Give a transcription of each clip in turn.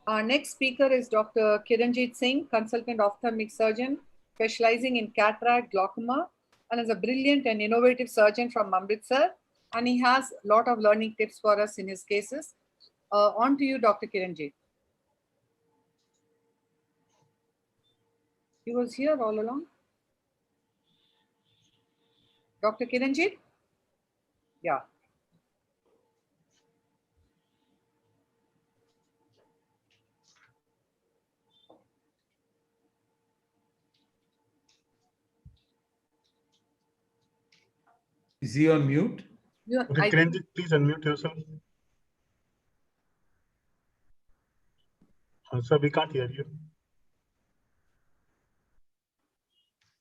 Our next speaker is Dr. Kiranjit Singh, consultant ophthalmic surgeon, specializing in cataract, glaucoma, and is a brilliant and innovative surgeon from Amritsar. And he has a lot of learning tips for us in his cases. On to you, Dr. Kiranjit. He was here all along. Dr. Kiranjit? Yeah. Is he on mute? You, Okay, I think, Kiranjit, please unmute yourself. Sir, we can't hear you.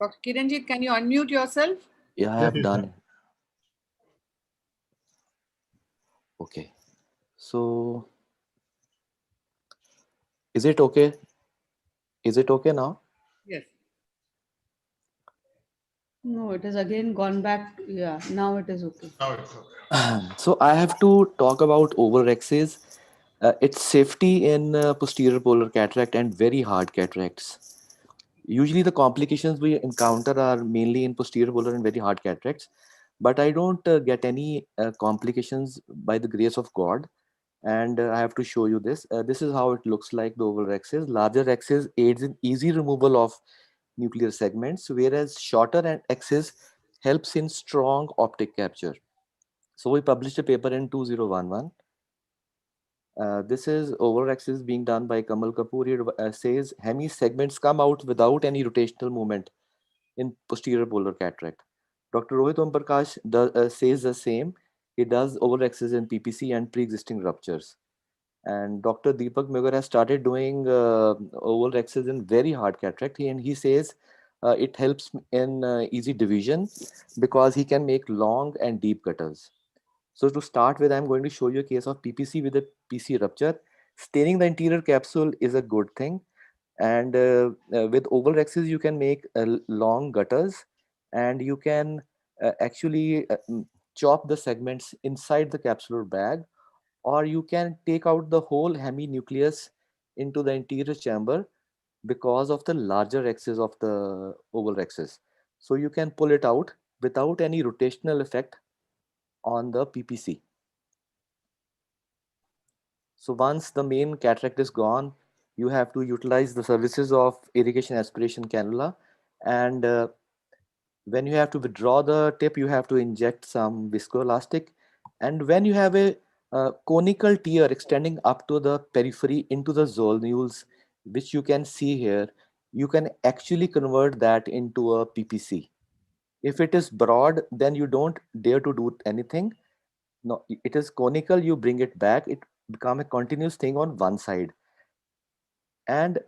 Dr. Kiranjit, can you unmute yourself? Yeah, I Yes, have yes, done sir. it. Okay. So is it okay? Is it okay now? Yes. No, it has again gone back. Yeah, now it is okay. Oh, it's okay. So I have to talk about overrexes. Its safety in posterior polar cataract and very hard cataracts. Usually the complications we encounter are mainly in posterior polar and very hard cataracts, but I don't get any complications by the grace of God. And I have to show you this. This is how it looks like, the oval rexes. Larger rexes aids in easy removal of nuclear segments, whereas shorter axis helps in strong optic capture. So we published a paper in 2011. This is oval axis being done by Kamal Kapoor. He says hemi segments come out without any rotational movement in posterior polar cataract. Dr. Rohit Om Prakash says the same. He does oval axis in PPC and pre-existing ruptures. And Dr. Deepak Megar has started doing oval rexes in very hard cataract. And he says it helps in easy division because he can make long and deep cutters. So to start with, I'm going to show you a case of PPC with a PC rupture. Staining the interior capsule is a good thing. And with oval rexes, you can make long gutters, and you can actually chop the segments inside the capsular bag, or you can take out the whole heminucleus into the interior chamber because of the larger axis of the oval axis. So you can pull it out without any rotational effect on the PPC. So once the main cataract is gone, you have to utilize the services of irrigation aspiration cannula. And when you have to withdraw the tip, you have to inject some viscoelastic. And when you have a conical tear extending up to the periphery into the zonules, which you can see here, you can actually convert that into a PPC. If it is broad, then you don't dare to do anything. No, it is conical, you bring it back, it become a continuous thing on one side. And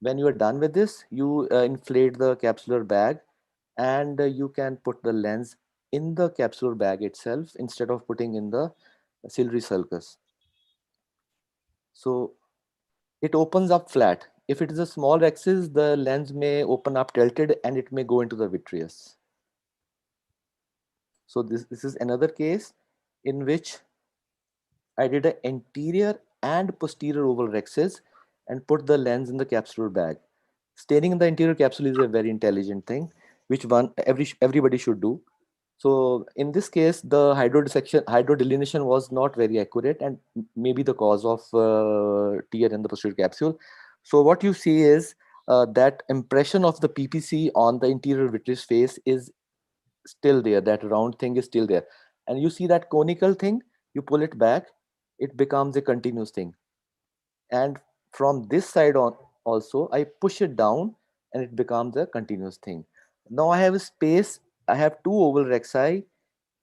when you are done with this, you inflate the capsular bag, and you can put the lens in the capsular bag itself instead of putting in the ciliary sulcus. So it opens up flat. If it is a small axis, the lens may open up tilted and it may go into the vitreous. So this is another case in which I did an anterior and posterior oval rexes and put the lens in the capsular bag. Staining in the interior capsule is a very intelligent thing, which everybody should do. So in this case, the hydrodelineation was not very accurate and maybe the cause of tear in the posterior capsule. So what you see is that impression of the PPC on the interior vitreous face is still there. That round thing is still there. And you see that conical thing, you pull it back, it becomes a continuous thing. And from this side on also, I push it down and it becomes a continuous thing. Now I have a space, I have two oval rexi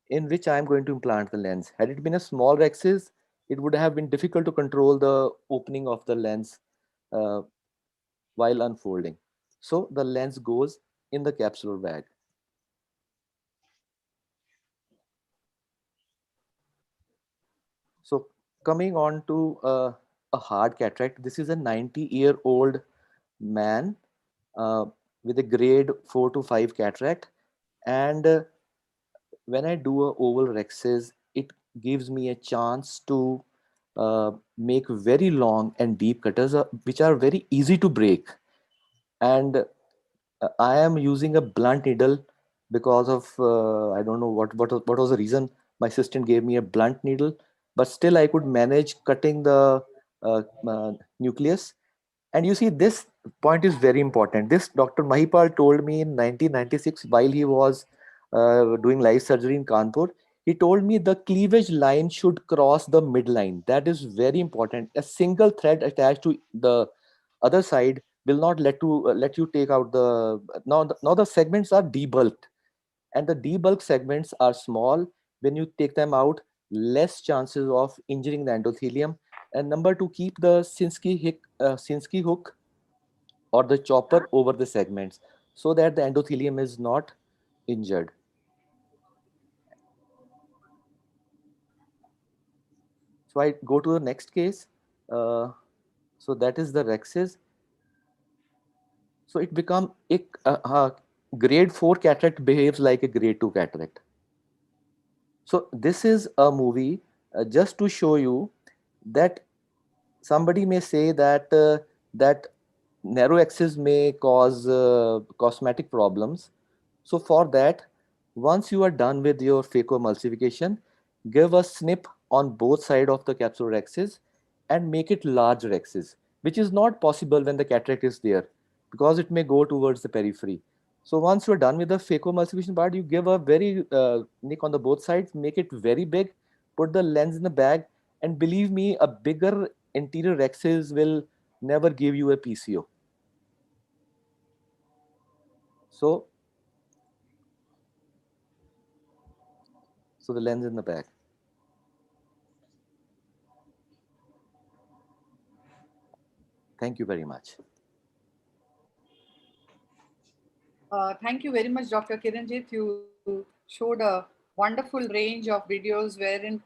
in which I am going to implant the lens. Had it been a small rexis, it would have been difficult to control the opening of the lens uh, while unfolding. So the lens goes in the capsular bag. So coming on to a hard cataract, this is a 90-year-old man uh, with a grade 4 to 5 cataract. And when I do a oval rexes, it gives me a chance to make very long and deep cutters, which are very easy to break. And I am using a blunt needle because of I don't know what was the reason. My assistant gave me a blunt needle, but still I could manage cutting the nucleus. And you see, this point is very important. This Dr. Mahipal told me in 1996 while he was doing live surgery in Kanpur. He told me the cleavage line should cross the midline. That is very important. A single thread attached to the other side will not let you take out the now the segments are debulked, and the debulked segments are small. When you take them out, less chances of injuring the endothelium. And number two, keep the Sinskey hook or the chopper over the segments so that the endothelium is not injured. So I go to the next case. So that is the rhexis. So it become grade 4 cataract behaves like a grade 2 cataract. So this is a movie just to show you that somebody may say that that narrow axis may cause cosmetic problems. So for that, once you are done with your phacoemulsification, give a snip on both sides of the capsular axis and make it large axis, which is not possible when the cataract is there because it may go towards the periphery. So once you're done with the phacoemulsification part, you give a very nick on the both sides, make it very big, put the lens in the bag, and believe me, a bigger anterior axis will never give you a PCO. So the lens in the back. Thank you very much. Thank you very much, Dr. Kiranjit. You showed a wonderful range of videos wherein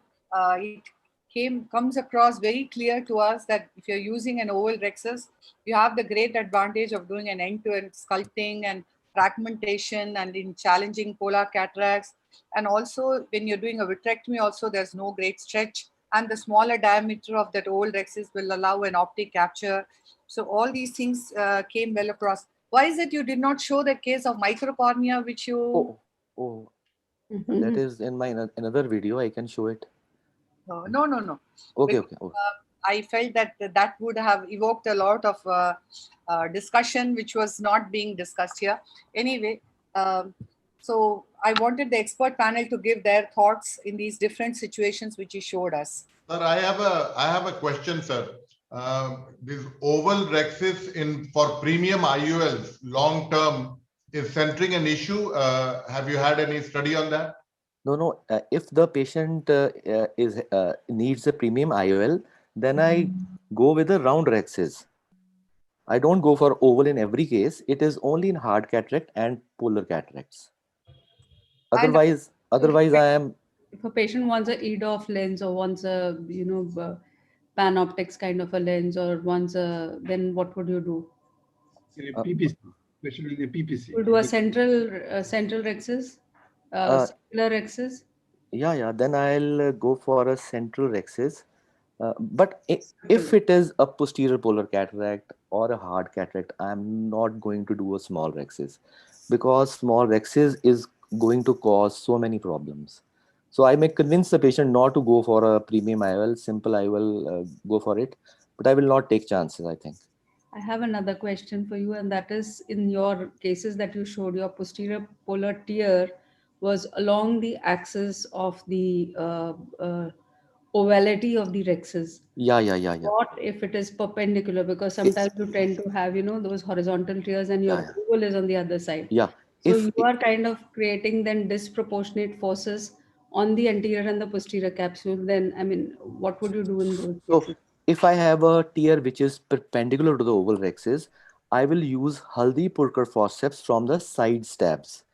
it comes across very clear to us that if you're using an oval rhexis, you have the great advantage of doing an end-to-end sculpting and fragmentation and in challenging polar cataracts. And also when you're doing a vitrectomy also, there's no great stretch, and the smaller diameter of that oval rhexis will allow an optic capture. So all these things came well across. Why is it you did not show the case of microcornea, which you... Oh, that is in my another video. I can show it. No. Okay. I felt that that would have evoked a lot of discussion, which was not being discussed here. Anyway, so I wanted the expert panel to give their thoughts in these different situations which you showed us. Sir, I have a question, sir. This oval rhexis for premium IULs long term is centering an issue. Have you had any study on that? No. If the patient needs a premium IOL, then I go with a round rhexis. I don't go for oval in every case. It is only in hard cataract and polar cataracts. Otherwise, I am. If a patient wants a EDOF lens or wants a panoptics kind of a lens or wants a, then what would you do? In a PPC, especially in a PPC. You do a central rhexis, circular rhexis. Yeah. Then I'll go for a central rhexis. But if it is a posterior polar cataract or a hard cataract, I'm not going to do a small rhexis because small rhexis is going to cause so many problems. So I may convince the patient not to go for a premium IOL, simple I will go for it, but I will not take chances, I think. I have another question for you, and that is, in your cases that you showed, your posterior polar tear was along the axis of the ovality of the rhexis. Yeah. What if it is perpendicular? Because sometimes you tend to have, those horizontal tears and your oval is on the other side. Yeah. So you are kind of creating then disproportionate forces on the anterior and the posterior capsule. Then, I mean, what would you do in those cases? So if I have a tear which is perpendicular to the oval rhexis, I will use Haldipurkar forceps from the side stabs.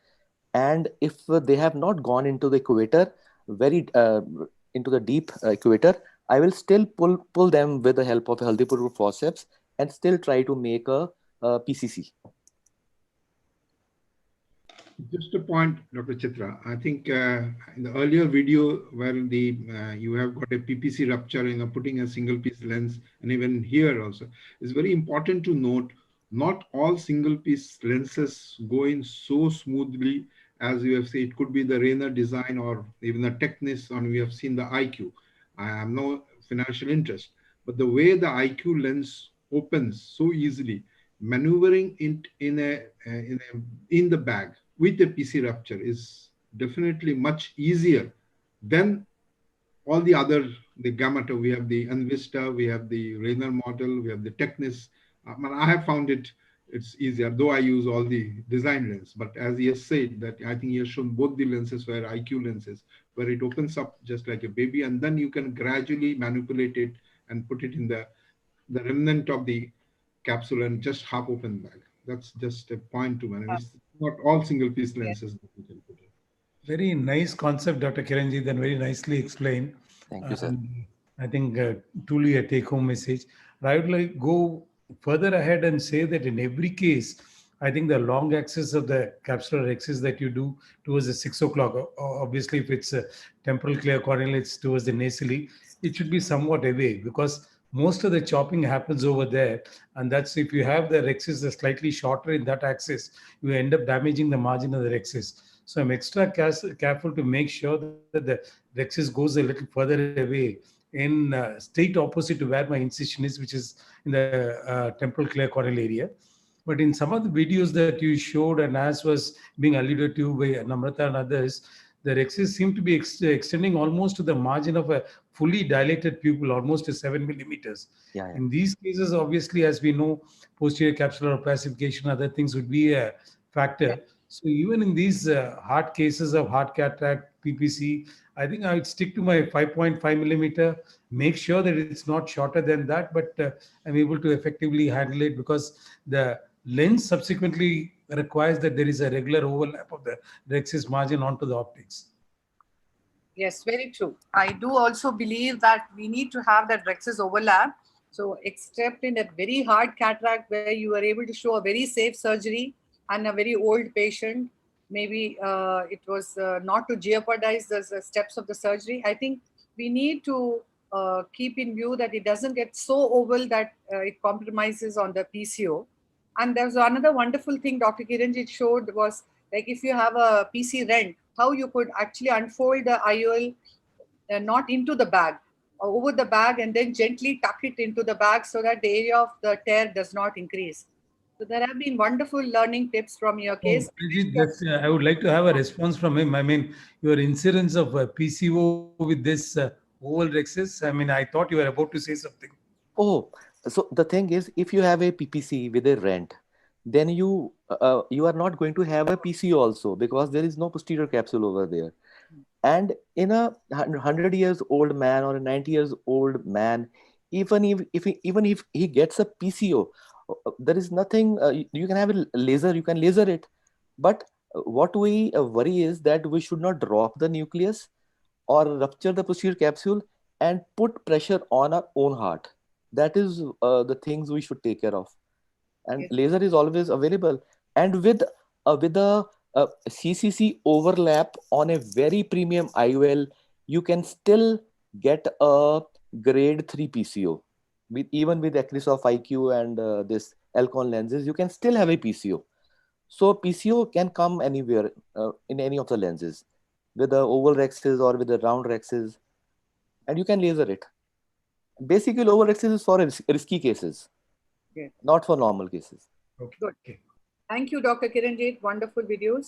And if they have not gone into the equator, into the deep equator, I will still pull them with the help of Haldipurkar forceps and still try to make a PCC. Just a point, Dr. Chitra. I think in the earlier video where you have got a PPC rupture, putting a single piece lens, and even here also, it's very important to note not all single piece lenses go in so smoothly as you have said. It could be the Rayner design or even the Technis, and we have seen the IQ. I have no financial interest, but the way the IQ lens opens so easily, maneuvering it in the bag with the PC rupture is definitely much easier than all the other, the Gamma. We have the Envista, we have the Rayner model, we have the Technis. I have found it's easier, though I use all the design lens. But as he has said, that I think he has shown both the lenses were IQ lenses, where it opens up just like a baby, and then you can gradually manipulate it and put it in the remnant of the capsule and just half open bag. That's just a point to manage. It's not all single piece lenses that we can put in. Very nice concept, Dr. Kiranjit, and very nicely explained. Thank you, sir. I think truly a take-home message. I would like go further ahead and say that in every case, I think the long axis of the capsular axis that you do towards the 6 o'clock, obviously if it's a temporal clear corneal, it's towards the nasally, it should be somewhat away because most of the chopping happens over there. And that's if you have the rexis slightly shorter in that axis, you end up damaging the margin of the rexis. So I'm extra careful to make sure that the rexis goes a little further away in straight opposite to where my incision is, which is in the temporal clear corneal area. But in some of the videos that you showed, and as was being alluded to by Namrata and others, the rexis seem to be extending almost to the margin of a fully dilated pupil, almost to 7 millimeters. Yeah. In these cases, obviously, as we know, posterior capsular opacification, other things would be a factor. So even in these hard cases of hard cataract, PPC, I think I would stick to my 5.5 millimeter, make sure that it's not shorter than that, but I'm able to effectively handle it because the lens subsequently requires that there is a regular overlap of the rexis margin onto the optics. Yes, very true. I do also believe that we need to have that rexis overlap. So except in a very hard cataract where you are able to show a very safe surgery and a very old patient, maybe it was not to jeopardize the steps of the surgery. I think we need to keep in view that it doesn't get so oval that it compromises on the PCO. And there's another wonderful thing Dr. Kiranjit showed was like if you have a PC rent, how you could actually unfold the IOL not into the bag, over the bag, and then gently tuck it into the bag so that the area of the tear does not increase. So there have been wonderful learning tips from your case. I would like to have a response from him. I mean, your incidence of PCO with this oval rexis, I mean, I thought you were about to say something. Oh, so the thing is, if you have a PPC with a rent, then you are not going to have a PCO also because there is no posterior capsule over there. And in a 100 years old man or a 90 years old man, even if he gets a PCO, there is nothing. You can have a laser. You can laser it, but what we worry is that we should not drop the nucleus or rupture the posterior capsule and put pressure on our own heart. That is the things we should take care of. And laser is always available. And with a CCC overlap on a very premium IOL, you can still get a grade 3 PCO. Even with Acrysof IQ and this Alcon lenses, you can still have a PCO. So PCO can come anywhere in any of the lenses, with the oval rexis or with the round rexis, and you can laser it. Basically, oval rexis is for risky cases, not for normal cases. Okay. Good. Thank you, Dr. Kiranjit. Wonderful videos.